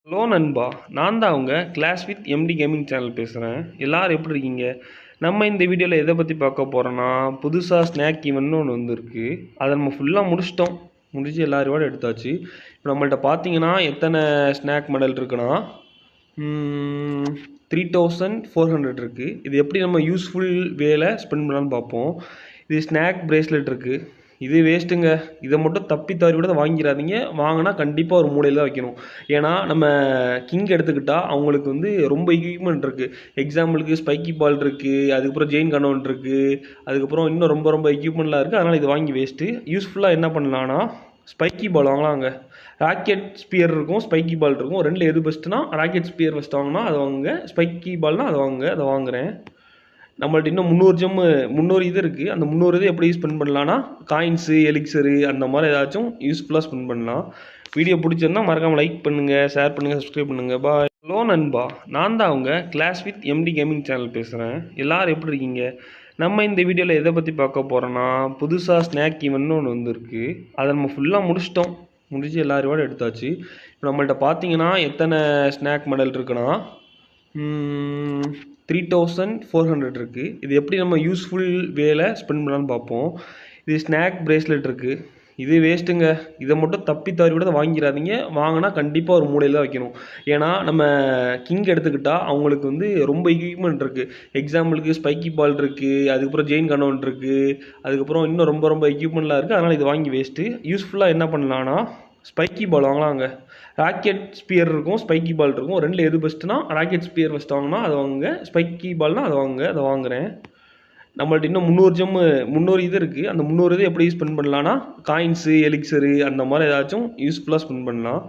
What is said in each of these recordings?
Hello நண்பா, நான் தான் அவங்க class with MT gaming channel பேசுகிறேன். எல்லோரும் எப்படி இருக்கீங்க? நம்ம இந்த வீடியோவில் எதை பற்றி பார்க்க போகிறோன்னா, புதுசாக ஸ்நாக் ஈவெண்ட்னு ஒன்று வந்திருக்கு. அதை நம்ம ஃபுல்லாக முடிச்சிட்டோம். முடிச்சு எல்லா ரிவார்டும் எடுத்தாச்சு. இப்போ நம்மள்ட்ட பார்த்தீங்கன்னா எத்தனை ஸ்நாக் மெடல் இருக்குன்னா 3400 இருக்குது. இது எப்படி நம்ம யூஸ்ஃபுல் வேல ஸ்பெண்ட் பண்ணலான்னு பார்ப்போம். இது ஸ்நாக் பிரேஸ்லெட் இருக்குது. இது வேஸ்ட்டுங்க. இதை மட்டும் தப்பி தவறி கூட வாங்கிடாதீங்க. வாங்கினா கண்டிப்பாக ஒரு மூலையில் தான் வைக்கணும். ஏன்னா நம்ம கிங் எடுத்துக்கிட்டால் அவங்களுக்கு வந்து ரொம்ப எக்யூப்மெண்ட் இருக்குது. எக்ஸாம்பிளுக்கு ஸ்பைக்கி பால் இருக்குது, அதுக்கப்புறம் ஜெயின் கனவுண்ட் இருக்குது, அதுக்கப்புறம் இன்னும் ரொம்ப ரொம்ப எக்யூப்மெண்ட்லாம் இருக்குது. அதனால் இது வாங்கி வேஸ்ட்டு. யூஸ்ஃபுல்லாக என்ன பண்ணலான்னா ஸ்பைக்கி பால் வாங்கலாங்க. ராக்கெட் ஸ்பியர் இருக்கும், ஸ்பைக்கி பால் இருக்கும். ரெண்டில் எது பெஸ்ட்டுனா ராக்கெட் ஸ்பியர் ஃபஸ்ட் வாங்கினா அதை வாங்குங்க, ஸ்பைக்கி பால்னால் அதை வாங்குங்க. அதை வாங்குகிறேன். நம்மள்ட்ட இன்னும் 300 இது இருக்குது. அந்த 300 இது எப்படி ஸ்பெண்ட் பண்ணலான்னா காயின்ஸு, எலிக்சரு அந்த மாதிரி ஏதாச்சும் யூஸ்ஃபுல்லாக ஸ்பெண்ட் பண்ணலாம். வீடியோ பிடிச்சிருந்தா மறக்காமல் லைக் பண்ணுங்கள், ஷேர் பண்ணுங்கள், சப்ஸ்கிரைப் பண்ணுங்கள். பாய். ஹலோ நண்பா, நான் தான் அவங்க class with MT gaming channel பேசுகிறேன். எல்லோரும் எப்படி இருக்கீங்க? நம்ம இந்த வீடியோவில் எதை பற்றி பார்க்க போகிறோன்னா, புதுசாக ஸ்நாக் ஈவெண்ட்னு ஒன்று வந்திருக்கு. அதை நம்ம ஃபுல்லாக முடிச்சிட்டோம். முடிச்சு எல்லா ரிவார்டும் எடுத்தாச்சு. இப்போ நம்மள்ட்ட பார்த்தீங்கன்னா எத்தனை ஸ்நாக் மெடல் இருக்குன்னா 3400 இருக்குது. இது எப்படி நம்ம யூஸ்ஃபுல் வேல ஸ்பெண்ட் பண்ணலான்னு பார்ப்போம். இது ஸ்நாக் பிரேஸ்லெட் இருக்குது. இது வேஸ்ட்டுங்க. இதை மட்டும் தப்பி தவறி கூட வாங்கிடாதீங்க. வாங்கினா கண்டிப்பாக ஒரு மூலையில் தான் வைக்கணும். ஏன்னா நம்ம கிங் எடுத்துக்கிட்டால் அவங்களுக்கு வந்து ரொம்ப எக்யூப்மெண்ட் இருக்குது. எக்ஸாம்பிளுக்கு ஸ்பைக்கி பால் இருக்குது, அதுக்கப்புறம் ஜெயின் கனவுண்ட் இருக்குது, அதுக்கப்புறம் இன்னும் ரொம்ப ரொம்ப எக்யூப்மெண்ட்லாம் இருக்குது. அதனால் இது வாங்கி வேஸ்ட்டு. யூஸ்ஃபுல்லாக என்ன பண்ணலான்னா ஸ்பைக்கி பால் வாங்கலாங்க. ராக்கெட் ஸ்பியர் இருக்கும், ஸ்பைக்கி பால் இருக்கும். ரெண்டில் எது பெஸ்ட்டுனா ராக்கெட் ஸ்பியர் ஃபஸ்ட் வாங்கினா அதை வாங்குங்க, ஸ்பைக்கி பால்னால் அதை வாங்குங்க. அதை வாங்குகிறேன். நம்மள்ட்ட இன்னும் 300 இது இருக்குது. அந்த 300 இது எப்படி ஸ்பெண்ட் பண்ணலான்னா காயின்ஸு, எலிக்சரு அந்த மாதிரி ஏதாச்சும் யூஸ்ஃபுல்லாக ஸ்பெண்ட் பண்ணலாம்.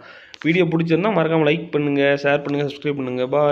வீடியோ பிடிச்சிருந்தா மறக்காமல் லைக் பண்ணுங்கள், ஷேர் பண்ணுங்கள், சப்ஸ்கிரைப் பண்ணுங்கள். பாய்.